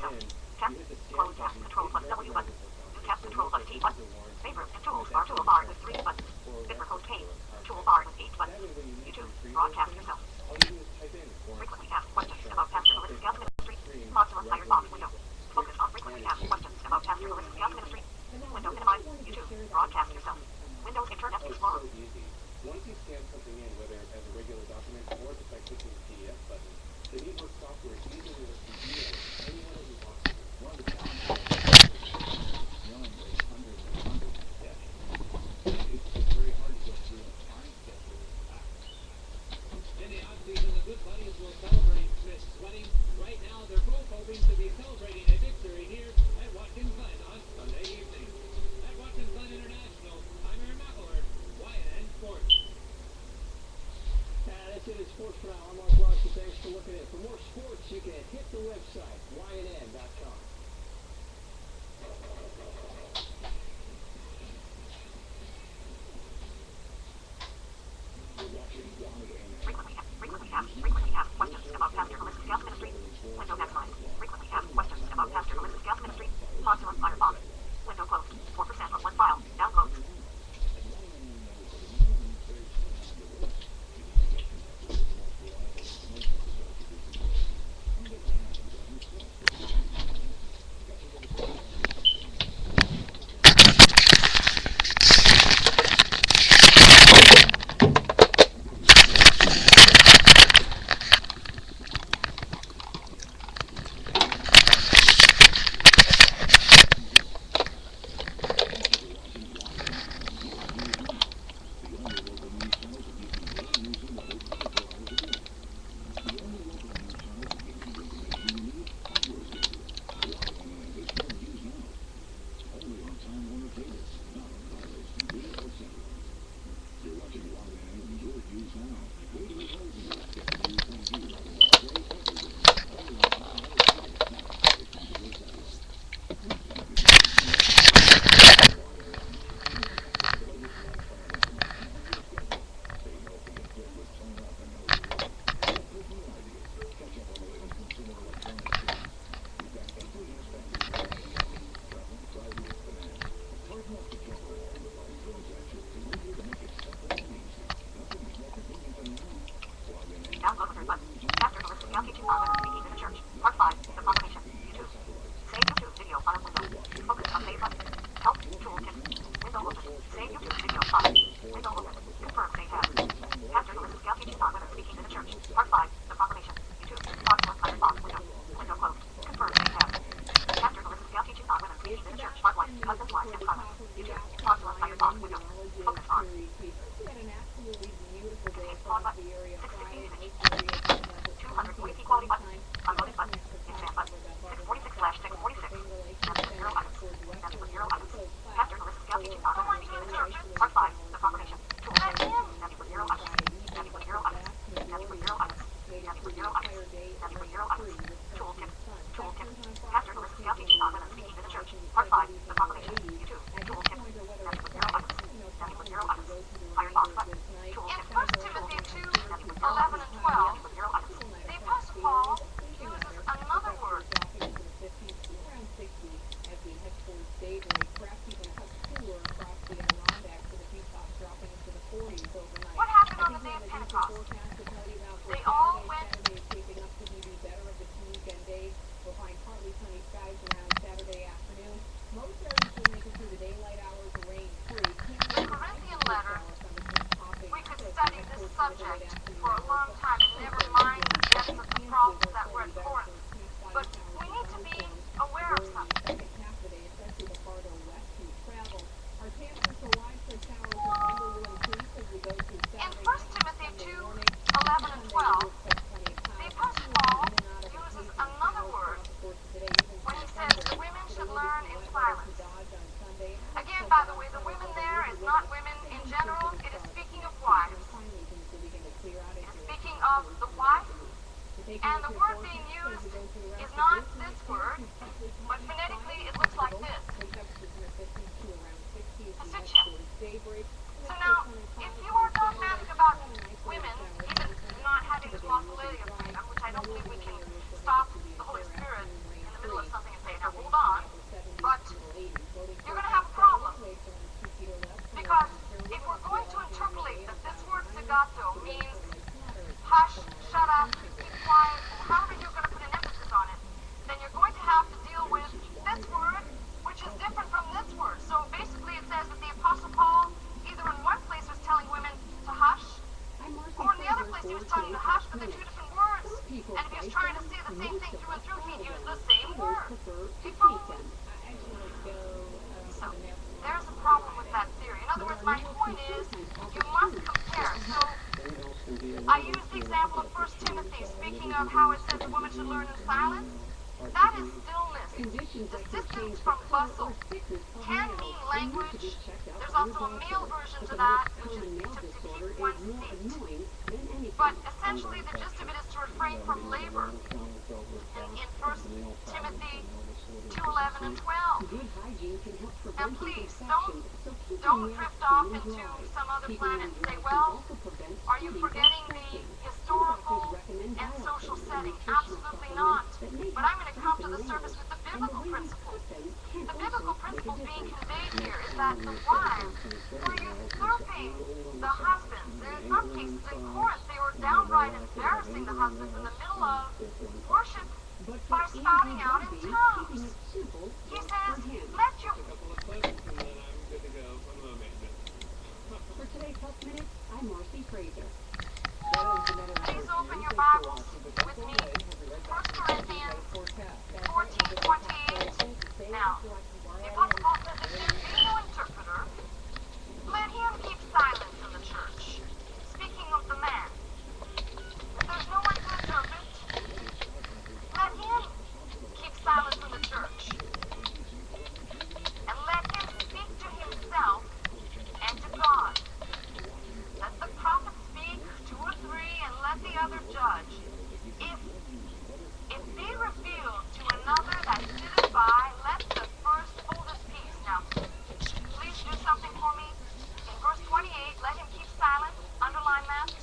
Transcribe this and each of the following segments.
yourself. Tab. Close tab. Control plus W button. New tab. Control plus T button. Favorites and tools bar. Toolbar with 3 buttons. Different host page. Toolbar with 8 buttons. YouTube. Broadcast yourself. Frequently asked questions about Pastor Melissa's Scout Ministry. Mozilla Firefox window. Focus on frequently asked questions about Pastor Melissa's Scout Ministry. Window minimize. YouTube. Broadcast yourself. Windows Internet Explorer. Once you scan something in, whether as a regular document or just by clicking the PDF button, the network software easily lets you email anyone who wants to. One of the challenges knowingly hundreds and hundreds of steps. It's very hard to go through and find steps that are back. In the off-season, the Good Buddies will celebrate Smith's wedding. Right now, they're both hoping to be celebrating a victory here at Watkins Glen on Sunday evening. At Watkins Glen International, I'm Aaron McElhurt, YNN Sports. That's it, it's Sports for now. I'm Mark Rossi. Thanks for looking at it. For more sports, you can hit the website, YNN.com. Frequently asked questions about Pastor Melissa's Scout Ministry. Window maximize. Frequently asked questions about Pastor Melissa's Scout Ministry. Mozilla Firefox. Window closed. 4% on one file. Download. And the word being used is not this word, but phonetically it looks like this. So now, if you are dogmatic about women even not having responsibility of freedom, which I don't believe we can stop the Holy Spirit in the middle of something hush, shut up, keep quiet, however you're going to put an emphasis on it, then you're going to have to deal with this word, which is different from this word. So basically it says that the Apostle Paul, either in one place was telling women to hush, or in the other place he was telling them to hush, but they're two different words. And if he was trying to say the same thing through and through, he'd use the same word. People. So there's a problem with that theory. In other words, my point is, you must compare. So I use the example of 1 Timothy, speaking of how it says a woman should learn in silence. That is stillness. Desistance from bustle can mean language. There's also a male version to that, which is to keep one's seat. But essentially the gist of it is to refrain from labor. In 1 Timothy 2:11 and 12. Now please, don't drift off into some other planet and say, well, are you forgetting the historical and social setting? Absolutely not. But I'm going to come to the surface with the biblical principle. The biblical principle being conveyed here is that the wives were usurping the husbands. And in some cases, in Corinth, they were downright embarrassing the husbands in the middle of worship by spouting out in tongues. He says, let your... A couple of clips, and then I'm good to go. I'm amazing. For today's Health Minute, I'm Marcy Fraser. Please open your Bibles with me. 1 Corinthians 14:28. Now, the Apostle Paul says, if there be no interpreter, let him keep silence in the church. Speaking of the man, if there's no one to interpret, let him keep silence in the church. And let him speak to himself and to God. Let the prophet speak, 2 or 3, and let the other judge. If be revealed to another that sitteth by, let the first hold his peace. Now, please do something for me. In verse 28, let him keep silent. Underline that.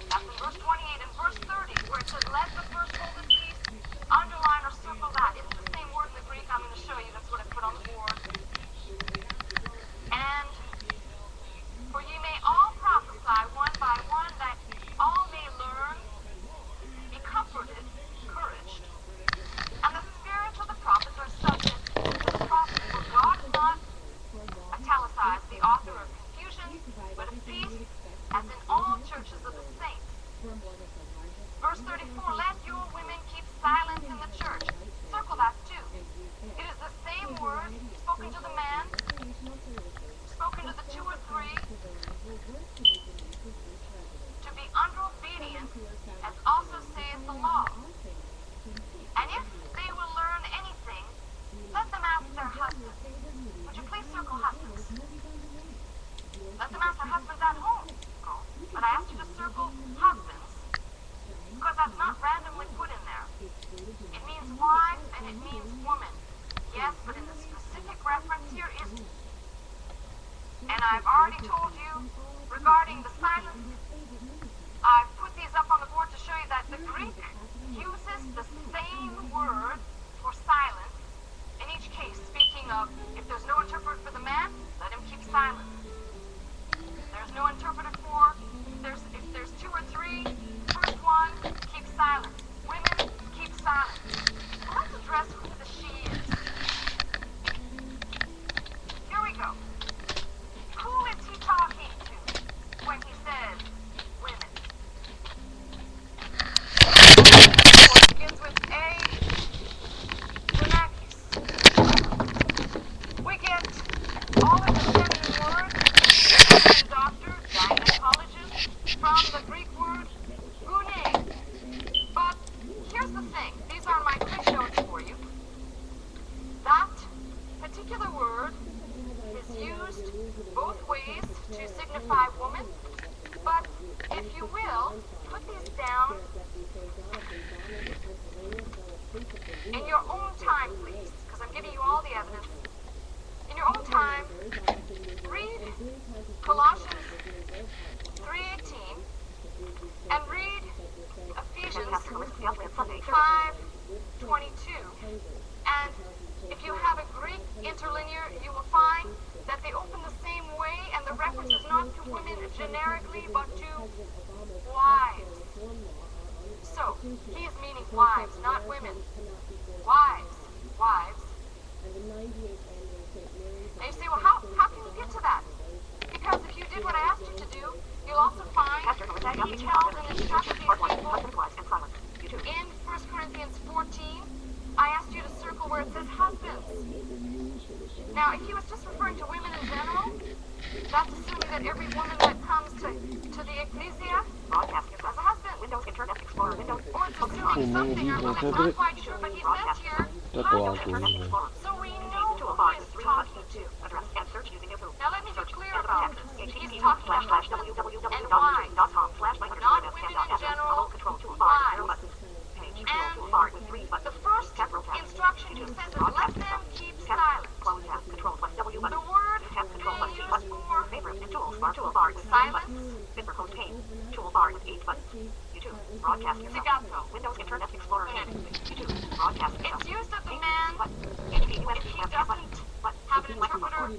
That's in verse 28. In verse 30, where it says, let the first hold his peace, underline or circle that. It's the same word in the Greek. I'm going to show you. That's what I put on the board. And for ye may all prophesy one by one, that all may learn, be comforted, encouraged. And the spirits of the prophets are subject to the prophets, for God is not, italicized, the author of confusion, but of peace, as in all churches of the saints. Verse 34, let your women keep silence in the church. Circle that too. It is the same word spoken to the man, spoken to the 2 or 3, to be under obedience, as also saith the law. And if they will learn anything, let them ask their husbands. Would you please circle husbands? Let them ask their husbands at home. But I asked you to circle husbands, because that's not randomly put in there. It means wife and it means woman. Yes, but in the specific reference here is... And I've already told you regarding the silence. I've put these up on the board to show you that the Greek uses the same word for silence in each case, speaking of if there's no interpreter for the man, let him keep silent. There's no interpreter for, if there's 2 or 3, first one, keep silent. Women, keep silent. Well, let's address who the she is. Here we go. Who is he talking to when he says women? It begins with A. Renakis. We get all of the feminine words, including doctor, gynecologist, from the Greek word gune. But here's the thing. These are my quick notes for you. That particular word is used both ways to signify woman, but if you will, put these down in your own time, please, because I'm giving you all the evidence. In your own time, read Colossians 3:18 and read Ephesians 5:22. And if you have a Greek interlinear, you will find that they open the same way, and the reference is not to women generically, but to wives. He is meaning wives, not women. Wives. Wives. Now you say, well, how can you get to that? Because if you did what I asked you to do, you'll also find details and instructions these people in 1 Corinthians 14. I asked you to circle where it says husbands. Now, if he was just referring to women in general, that's assuming that every woman that comes to the ecclesia has a husband. Windows, Internet Explorer, Windows, Or it's assuming something or I'm not quite sure, but he says here, husbands. So we know who he's talking to. address, and search using a Now let me be clear about this. He's talking about and why. Not women in general, why. And the first instruction he says is let them keep silent. The word being used for favorites and tools, toolbar, silence. Zipper code pane, toolbar with 8 buttons. YouTube, broadcast yourself. Zigazzo. Windows, Internet Explorer, YouTube, broadcast yourself. It's used of the man If he doesn't have an interpreter.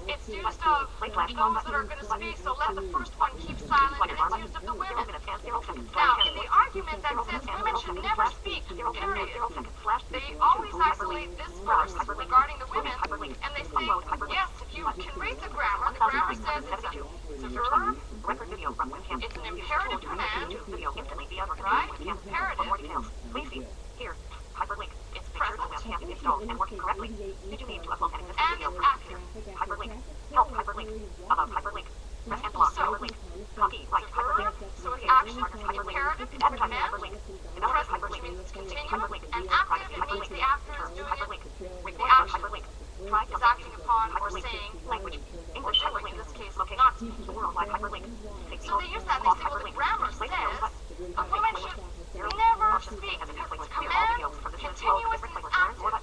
It's used of those that are going to speak, so let the first one keep silent, and it's used of the women. Now, in the argument that says women should never speak, period, they always isolate this verse regarding the women, and they say, yes, if you can read the grammar says it's a verb, it's an imperative command, right? Imperative. Please see here. Hyperlink. It's present. Installed and working correctly. Did you need to upload an existing And video? it's active. Hyperlink. Help hyperlink. About hyperlink. Press and block hyperlink. Copy. Right. It's a verb, Hyperlink. so it's action, imperative, it's a Advertising command, hyperlink. present, Hyperlink. which means it's continuous, Hyperlink. and active, it means the actor is doing Hyperlink. it, the Record. action Hyperlink. is acting upon or saying, Language. or English doing, hyperlink. in this case, Location. not The speaking. worldwide hyperlink. So they use that and they say, well, the grammar says a woman should never speak. It's command, continuously active.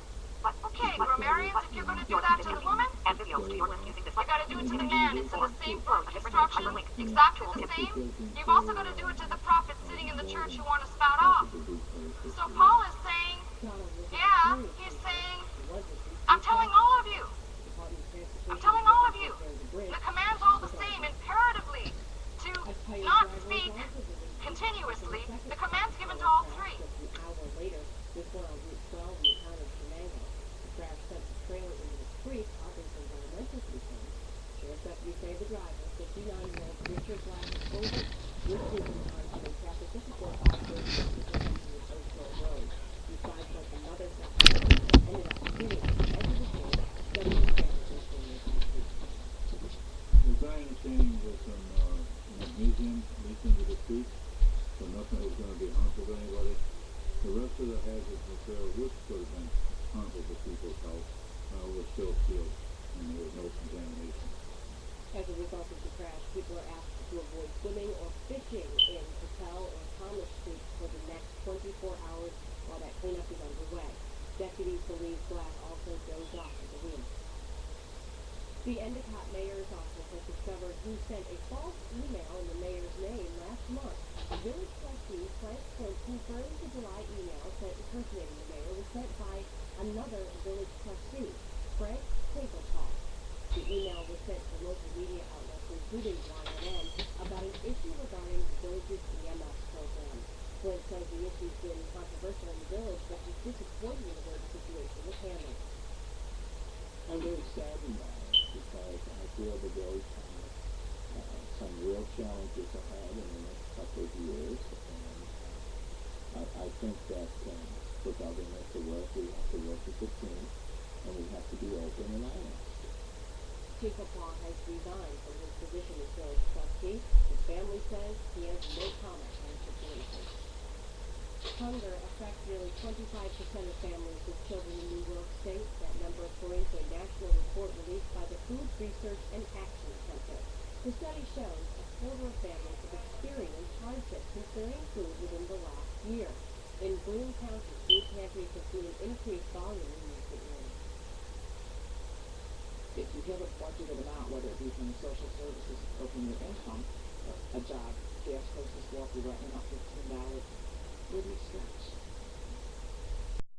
Okay, grammarians, if you're going to do that to the woman, And videos to your list using this. you got to do it to the man. It's in the same verb instruction, exactly the same. You've also got to do it to the prophet sitting in the church who want to spout off. So Paul is saying, yeah, he's saying, I'm telling all of you. I'm telling all of you. The command's all the same, imperatively, to not speak continuously. The command's given to all three. As I understand, there's some magnesium leaked into the street, so nothing was going to be harmful to anybody. The rest of the hazardous material, which could have been harmful to people's health, was still sealed, and there was no contamination. As a result of the crash, people are asked to avoid swimming or fishing in Patel or Thomas Street for the next 24 hours while that cleanup is underway. Deputies believe glass also goes off at the wheel. The Endicott mayor's office has discovered who sent a false email in the mayor's name last month. Village trustee Frank Flint confirmed the July email sent impersonating the mayor was sent by another village trustee, Frank Tabletop. The email was sent to local media outlets, including YNN, about an issue regarding the village's EMS program. Flint says the issue's been controversial in the village, but he's disappointed in the way the situation was handled. I'm very saddened by it because I feel the village has some real challenges ahead in the next couple of years, and I think that for government to work, we have to work as a team, and we have to be open and honest. Chief Paul has resigned from his position as village trustee. His family says he has no comment on the situation. Hunger affects nearly 25% of families with children in New York State. That number according to a national report released by the Food Research and Action Center. The study shows a quarter of families have experienced hardship concerning food within the last year. In Boone County, food pantries have seen an increased volume in recent years. If you have a budgeted amount, whether it be from social services or from your income, a job, gas prices go up, you're running up $15. Where do you stretch?